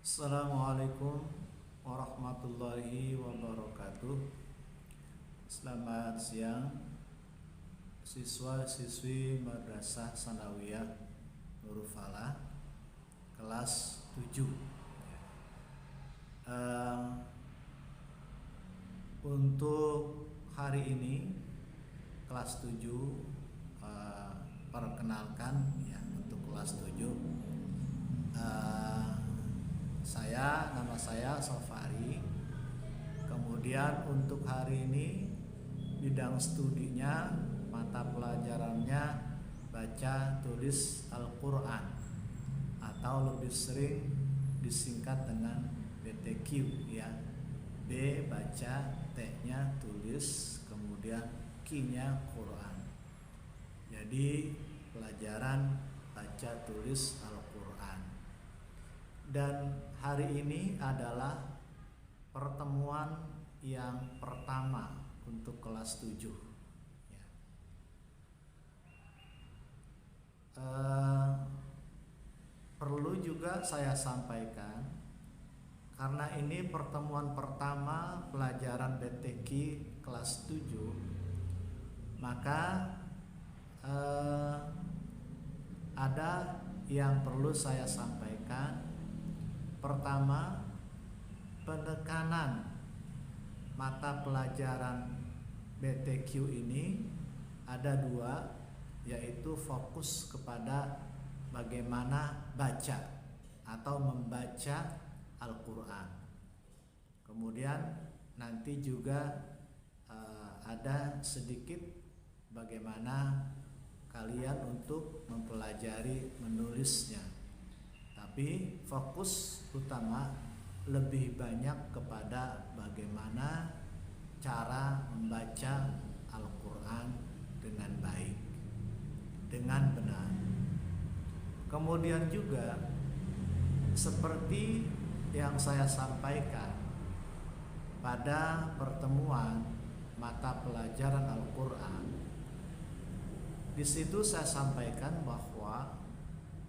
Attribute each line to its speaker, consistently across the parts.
Speaker 1: Assalamualaikum warahmatullahi wabarakatuh. Selamat siang siswa-siswi Madrasah Sanawiyah Nurul Falah kelas 7. Untuk hari ini kelas 7 perkenalkan ya, untuk kelas 7 nama saya Sofari. Kemudian untuk hari ini bidang studinya, mata pelajarannya baca tulis Al-Quran atau lebih sering disingkat dengan BTQ ya. B baca, T-nya tulis, kemudian Q-nya Quran. Jadi pelajaran baca tulis Al-Quran. Dan hari ini adalah pertemuan yang pertama untuk kelas 7 ya. Perlu juga saya sampaikan, karena ini pertemuan pertama pelajaran BTQ kelas 7, maka ada yang perlu saya sampaikan. Pertama, penekanan mata pelajaran BTQ ini ada dua, yaitu fokus kepada bagaimana baca atau membaca Al-Quran. Kemudian nanti juga ada sedikit bagaimana kalian untuk mempelajari menulisnya. Tapi fokus utama lebih banyak kepada bagaimana cara membaca Al-Quran dengan baik, dengan benar. Kemudian juga seperti yang saya sampaikan pada pertemuan mata pelajaran Al-Quran, di situ saya sampaikan bahwa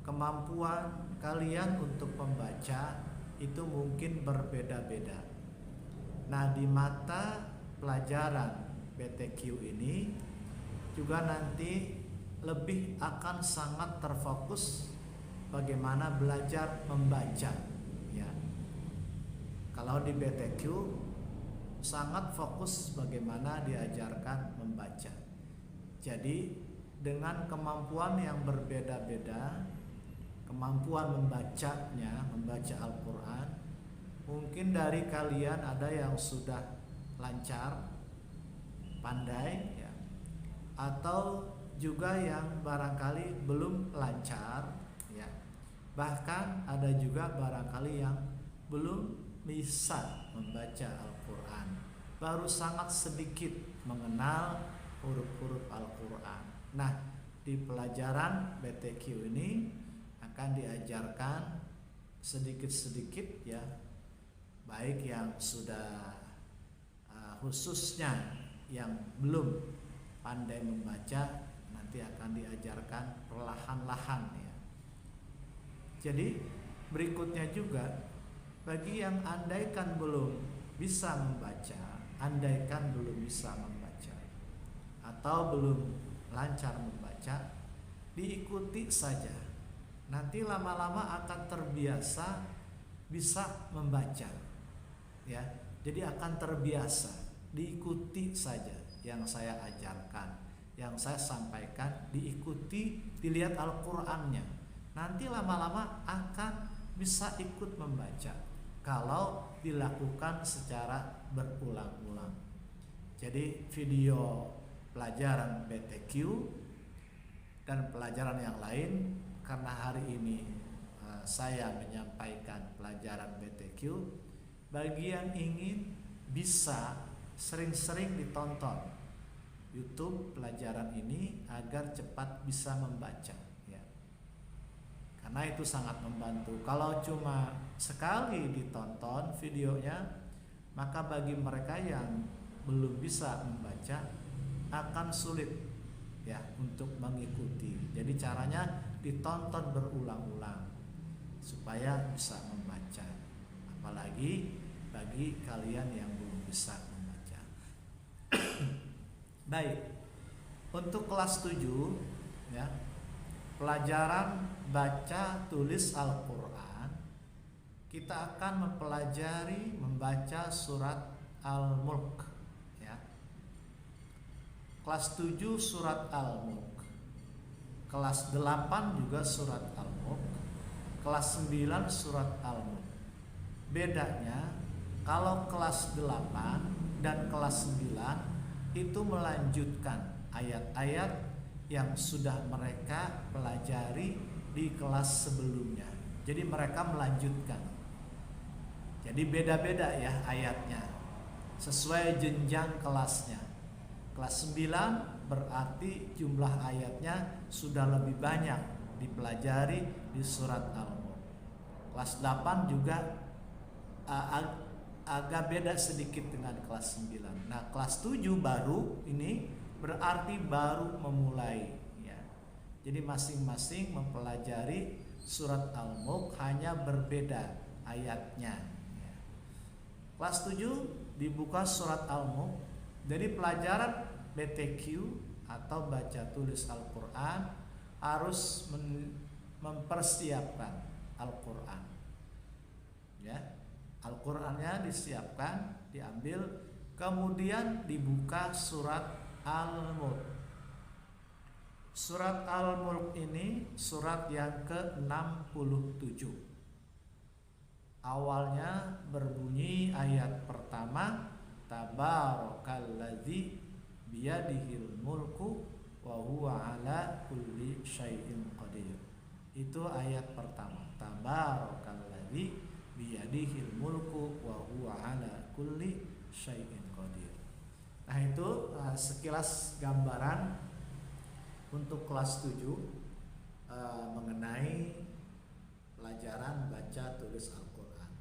Speaker 1: kemampuan kalian untuk membaca itu mungkin berbeda-beda. Nah, di mata pelajaran BTQ ini juga nanti lebih akan sangat terfokus bagaimana belajar membaca ya. Kalau di BTQ sangat fokus bagaimana diajarkan membaca. Jadi dengan kemampuan yang berbeda-beda, kemampuan membacanya, membaca Al-Quran, mungkin dari kalian ada yang sudah lancar, pandai ya, atau juga yang barangkali belum lancar ya. Bahkan ada juga barangkali yang belum bisa membaca Al-Quran, baru sangat sedikit mengenal huruf-huruf Al-Quran. Nah, di pelajaran BTQ ini akan diajarkan sedikit-sedikit ya, baik yang sudah khususnya yang belum pandai membaca, nanti akan diajarkan perlahan-lahan ya. Jadi berikutnya juga bagi yang andaikan belum bisa membaca, andaikan belum bisa membaca atau belum lancar membaca, diikuti saja. Nanti lama-lama akan terbiasa bisa membaca ya. Jadi akan terbiasa, diikuti saja yang saya ajarkan, yang saya sampaikan, diikuti, dilihat Al-Qur'annya. Nanti lama-lama akan bisa ikut membaca kalau dilakukan secara berulang-ulang. Jadi video pelajaran BTQ dan pelajaran yang lain, karena hari ini saya menyampaikan pelajaran BTQ, bagi yang ingin bisa sering-sering ditonton YouTube pelajaran ini agar cepat bisa membaca ya. Karena itu sangat membantu. Kalau cuma sekali ditonton videonya, maka bagi mereka yang belum bisa membaca akan sulit ya untuk mengikuti. Jadi caranya ditonton berulang-ulang supaya bisa membaca. apalagi bagi kalian yang belum bisa membaca. Baik, untuk kelas 7 ya, pelajaran baca tulis Al-Quran, kita akan mempelajari membaca surat Al-Mulk ya. Kelas 7 surat Al-Mulk, kelas 8 juga surat Al-Mulk, kelas 9 surat Al-Mulk. Bedanya kalau kelas 8 dan kelas 9 itu melanjutkan ayat-ayat yang sudah mereka pelajari di kelas sebelumnya. Jadi mereka melanjutkan. Jadi beda-beda ya ayatnya, sesuai jenjang kelasnya. Kelas 9 berarti jumlah ayatnya sudah lebih banyak dipelajari di surat Al-Mulk. Kelas 8 juga agak beda sedikit dengan kelas 9. Nah, kelas 7 baru ini berarti baru memulai ya. Jadi masing-masing mempelajari surat Al-Mulk, hanya berbeda ayatnya ya. Kelas 7 dibuka surat Al-Mulk. Jadi pelajaran BTQ atau baca tulis Al-Quran harus mempersiapkan Al-Quran ya. Al-Qurannya disiapkan, diambil, kemudian dibuka surat Al-Mulk. Surat Al-Mulk ini surat yang ke-67. Awalnya berbunyi ayat pertama, Tabarakalladzi biyadihil mulku wa huwa ala kulli syai'in qadir. Itu ayat pertama, Tabarakalladzi biyadihil mulku wa huwa ala kulli syai'in qadir. Nah, itu sekilas gambaran untuk kelas 7 mengenai pelajaran baca tulis Al-Quran.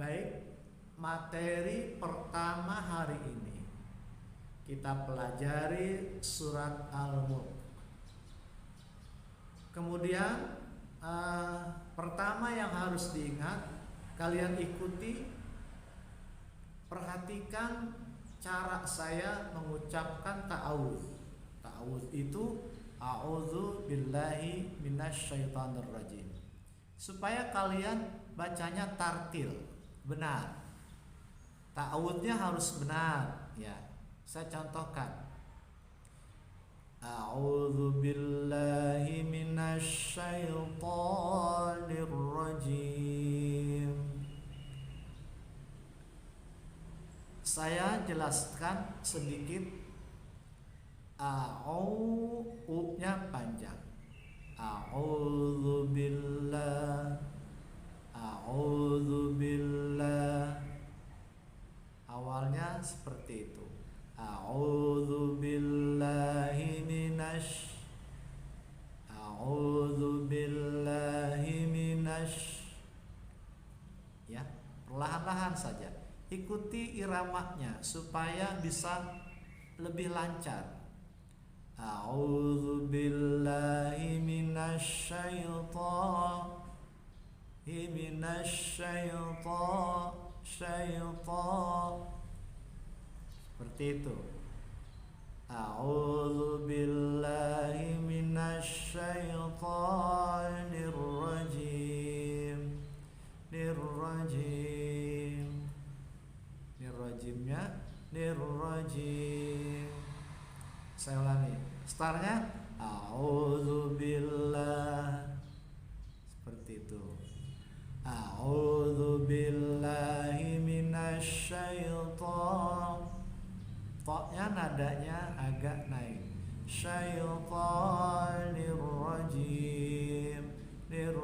Speaker 1: Baik, materi pertama hari ini kita pelajari surat Al-Mulk. Kemudian pertama yang harus diingat, kalian ikuti, perhatikan cara saya mengucapkan ta'awudz. Ta'awudz itu a'udzu billahi minasyaitonir rajim. Supaya kalian bacanya tartil, benar. Ta'awudznya harus benar ya. Saya contohkan. A'udzu billahi minasyaitonir rajim. Saya jelaskan sedikit. U-nya panjang. A'udzu billah. Awalnya seperti itu. A'udzu billahi ya, perlahan-lahan saja. Ikuti iramanya supaya bisa lebih lancar. A'udzu billahi minasyaitonir seperti itu. A'udzu billahi minasyaitonir rajim. Nirrajim. Saya ulangi. Startnya a'udzu billah. Seperti itu. A'udzu billahi minasyaitonir. Tok-nya nadanya agak naik. Syaitonir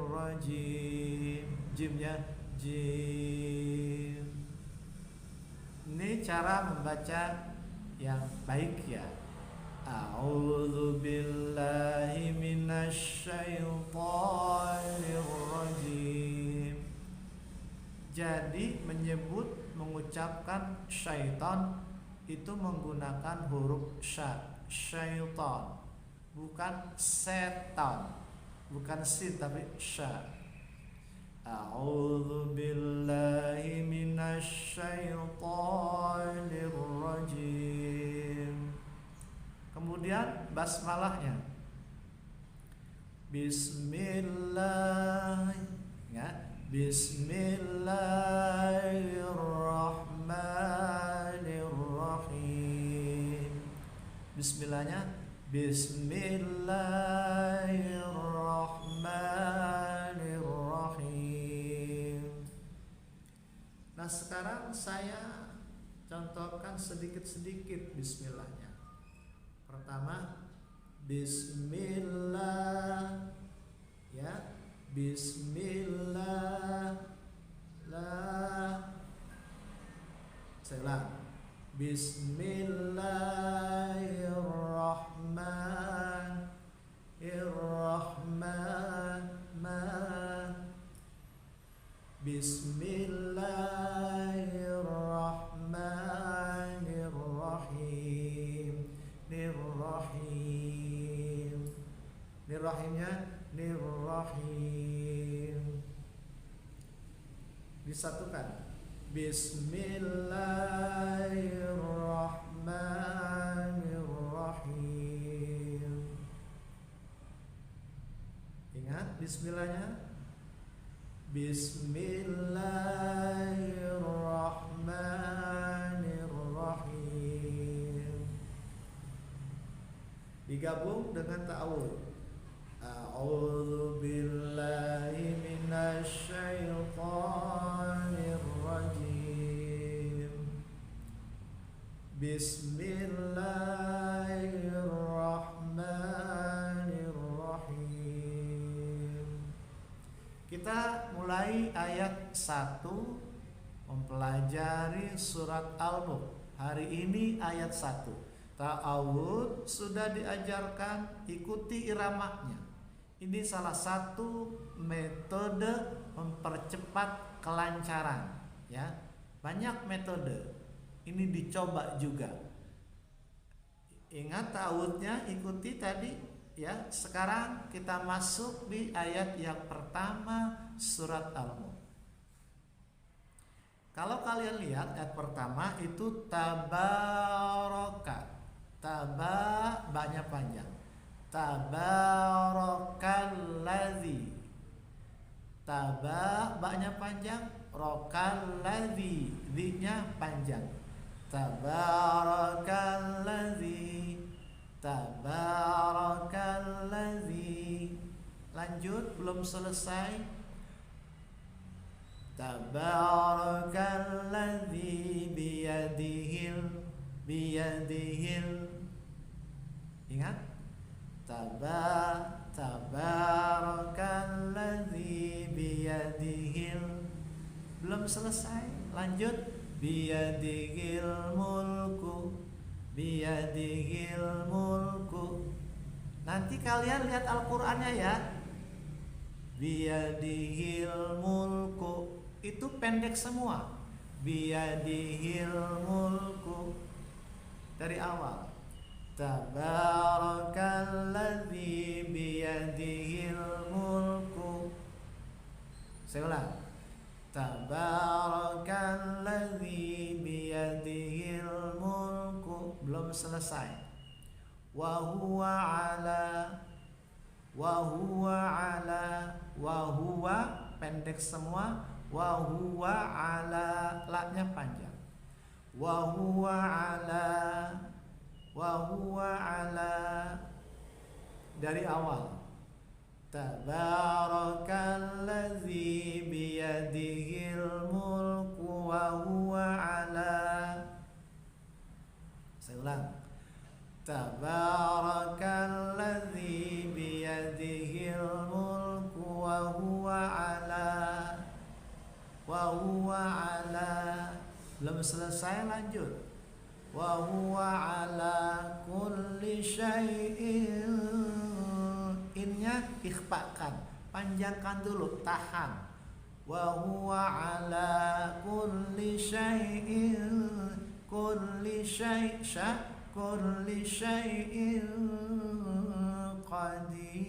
Speaker 1: rajim. Jimnya jim. Ini cara membaca yang baik ya. A'udzu billahi minasyaitonir rajim. Jadi mengucapkan syaitan itu menggunakan huruf sya, syaitan, bukan setan, bukan sin tapi sya. A'udzu billahi minasy syaithanir rajim. Kemudian basmalahnya. Bismillah, ya. Bismillahirrahmanirrahim. Bismillahnya Bismillahirrahmanirrahim. Nah, sekarang saya contohkan sedikit-sedikit bismillahnya. Pertama, Bismillah, ya. Bismillah, saya ulang. Bismillahirrahmanirrahim. Nirrahimnya nirrahim. Disatukan. Bismillahirrahmanirrahim. Ingat bismillahnya. Bismillahirrahmanirrahim. Digabung dengan ta'awudz. A'udzu billahi minasy syaithanir rajim. Bismillahirrahmanirrahim. Kita mulai ayat 1 mempelajari surat Al-Mulk. Hari ini ayat 1. Ta'awudz sudah diajarkan, ikuti iramanya. Ini salah satu metode mempercepat kelancaran, ya. Banyak metode. Ini dicoba juga. Ingat ta'awudznya, ikuti tadi, ya. Sekarang kita masuk di ayat yang pertama surat Al-Mulk. Kalau kalian lihat ayat pertama itu tabaraka. Banyak panjang. Tabarakalladzi. Banyak panjang. Rokalladzi, di-nya panjang. Tabarakalladzi. Lanjut, belum selesai. Tabarakalladzi biyadihil. Ingat? Tabarakalladzi biyadihil. Belum selesai. Lanjut. Biyadihil mulku. Nanti kalian lihat Al-Qur'annya ya. Biyadihil mulku. Itu pendek semua. Biyadihil mulku. Dari awal. Tabarakalladzi biyadihil mulku. Saya ulang. Tabarakalladzi biyadihil mulku. Belum selesai. Wa huwa pendek semua. Wa huwa ala, la-nya panjang. Wa huwa ala dari awal. Tabarakalladzi biyadihil mulku wa huwa ala. Saya ulang. Tabarakalladzi biyadihil mulku wa huwa ala. Belum selesai, lanjut. Wa huwa ala kulli syai'in. Innya ikhfakan, panjangkan dulu, tahan. Wa huwa ala kulli syai'in qadir.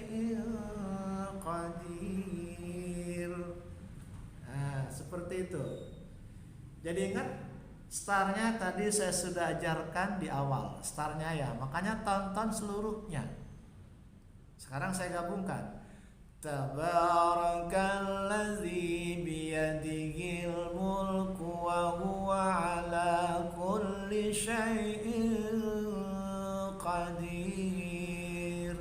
Speaker 1: syai'in qadir. Nah, seperti itu. Jadi ingat, startnya tadi saya sudah ajarkan di awal, startnya ya, makanya tonton seluruhnya. Sekarang saya gabungkan. Tabarakalladzi biyadihil mulku wa huwa ala kulli syai'in qadir.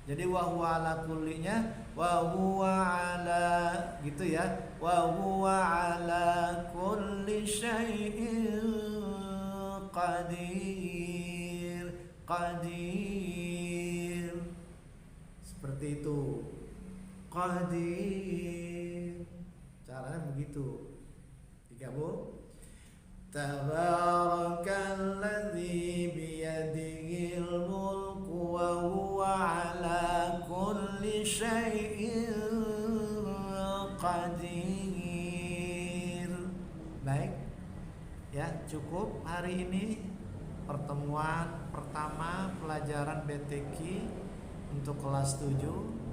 Speaker 1: Jadi wa huwa ala kullinya, wa huwa ala gitu ya, wa huwa ala kulli syai'in qadir. Qadir. Seperti itu. Qadir. Caranya begitu. Digabung. Tabarakalladzi biyadihil mulku wa huwa ala kulli syai'in qadir. Baik. Ya, cukup hari ini pertemuan pertama pelajaran BTQ untuk kelas 7.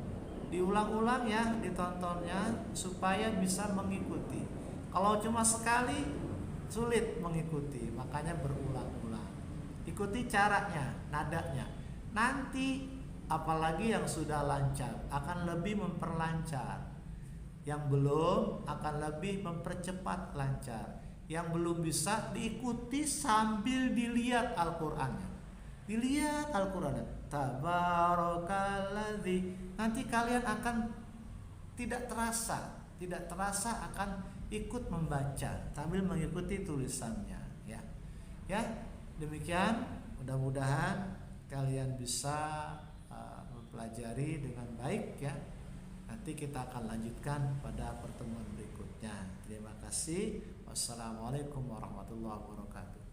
Speaker 1: Diulang-ulang ya, ditontonnya supaya bisa mengikuti. Kalau cuma sekali sulit mengikuti, makanya berulang-ulang. Ikuti caranya, nadanya. Nanti apalagi yang sudah lancar akan lebih memperlancar. Yang belum akan lebih mempercepat lancar. Yang belum bisa diikuti sambil dilihat Al-Qur'annya. Dilihat Al-Qur'annya. Tabarakalladzi. Nanti kalian akan tidak terasa akan ikut membaca sambil mengikuti tulisannya ya. Ya, demikian, mudah-mudahan kalian bisa mempelajari dengan baik ya. Nanti kita akan lanjutkan pada pertemuan berikutnya. Terima kasih. Wassalamualaikum warahmatullahi wabarakatuh.